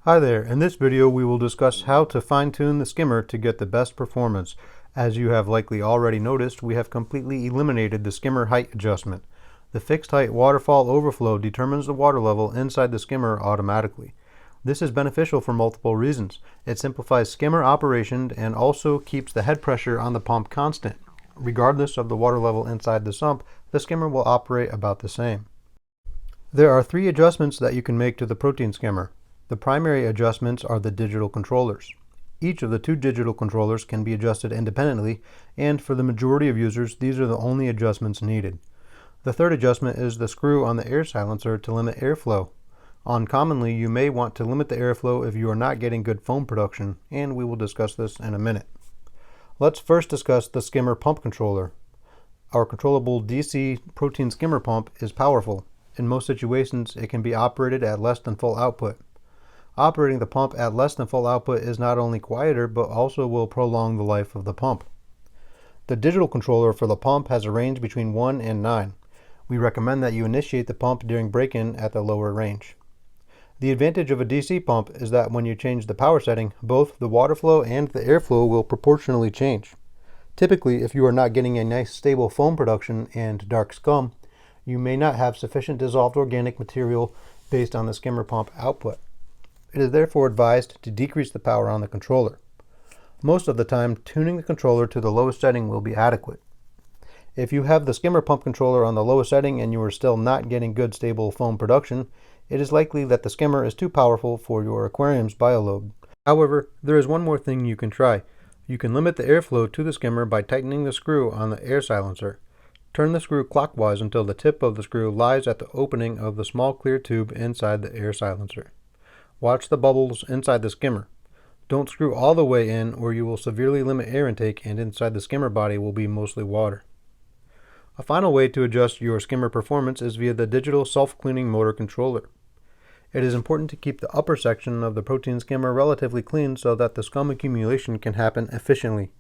Hi there, in this video we will discuss how to fine-tune the skimmer to get the best performance. As you have likely already noticed, we have completely eliminated the skimmer height adjustment. The fixed height waterfall overflow determines the water level inside the skimmer automatically. This is beneficial for multiple reasons. It simplifies skimmer operation and also keeps the head pressure on the pump constant. Regardless of the water level inside the sump, the skimmer will operate about the same. There are 3 adjustments that you can make to the protein skimmer. The primary adjustments are the digital controllers. Each of the 2 digital controllers can be adjusted independently, and for the majority of users, these are the only adjustments needed. The third adjustment is the screw on the air silencer to limit airflow. Uncommonly, you may want to limit the airflow if you are not getting good foam production, and we will discuss this in a minute. Let's first discuss the skimmer pump controller. Our controllable DC protein skimmer pump is powerful. In most situations, it can be operated at less than full output. Operating the pump at less than full output is not only quieter, but also will prolong the life of the pump. The digital controller for the pump has a range between 1 and 9. We recommend that you initiate the pump during break-in at the lower range. The advantage of a DC pump is that when you change the power setting, both the water flow and the airflow will proportionally change. Typically, if you are not getting a nice stable foam production and dark scum, you may not have sufficient dissolved organic material based on the skimmer pump output. It is therefore advised to decrease the power on the controller. Most of the time, tuning the controller to the lowest setting will be adequate. If you have the skimmer pump controller on the lowest setting and you are still not getting good stable foam production, it is likely that the skimmer is too powerful for your aquarium's bioload. However, there is one more thing you can try. You can limit the airflow to the skimmer by tightening the screw on the air silencer. Turn the screw clockwise until the tip of the screw lies at the opening of the small clear tube inside the air silencer. Watch the bubbles inside the skimmer. Don't screw all the way in or you will severely limit air intake, and inside the skimmer body will be mostly water. A final way to adjust your skimmer performance is via the digital self-cleaning motor controller. It is important to keep the upper section of the protein skimmer relatively clean so that the scum accumulation can happen efficiently.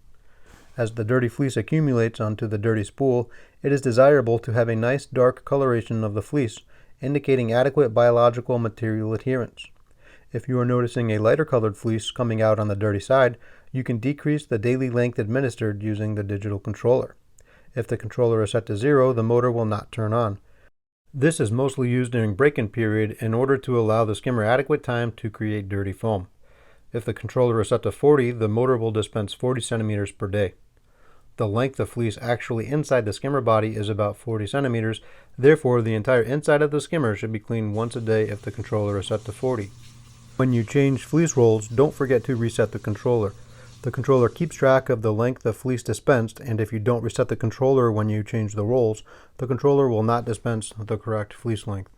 As the dirty fleece accumulates onto the dirty spool, it is desirable to have a nice dark coloration of the fleece, indicating adequate biological material adherence. If you are noticing a lighter colored fleece coming out on the dirty side, you can decrease the daily length administered using the digital controller. If the controller is set to 0, the motor will not turn on. This is mostly used during break-in period in order to allow the skimmer adequate time to create dirty foam. If the controller is set to 40, the motor will dispense 40 centimeters per day. The length of fleece actually inside the skimmer body is about 40 centimeters, therefore the entire inside of the skimmer should be cleaned once a day if the controller is set to 40. When you change fleece rolls, don't forget to reset the controller. The controller keeps track of the length of fleece dispensed, and if you don't reset the controller when you change the rolls, the controller will not dispense the correct fleece length.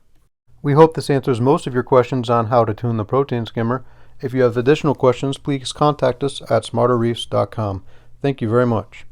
We hope this answers most of your questions on how to tune the protein skimmer. If you have additional questions, please contact us at smarterreefs.com. Thank you very much.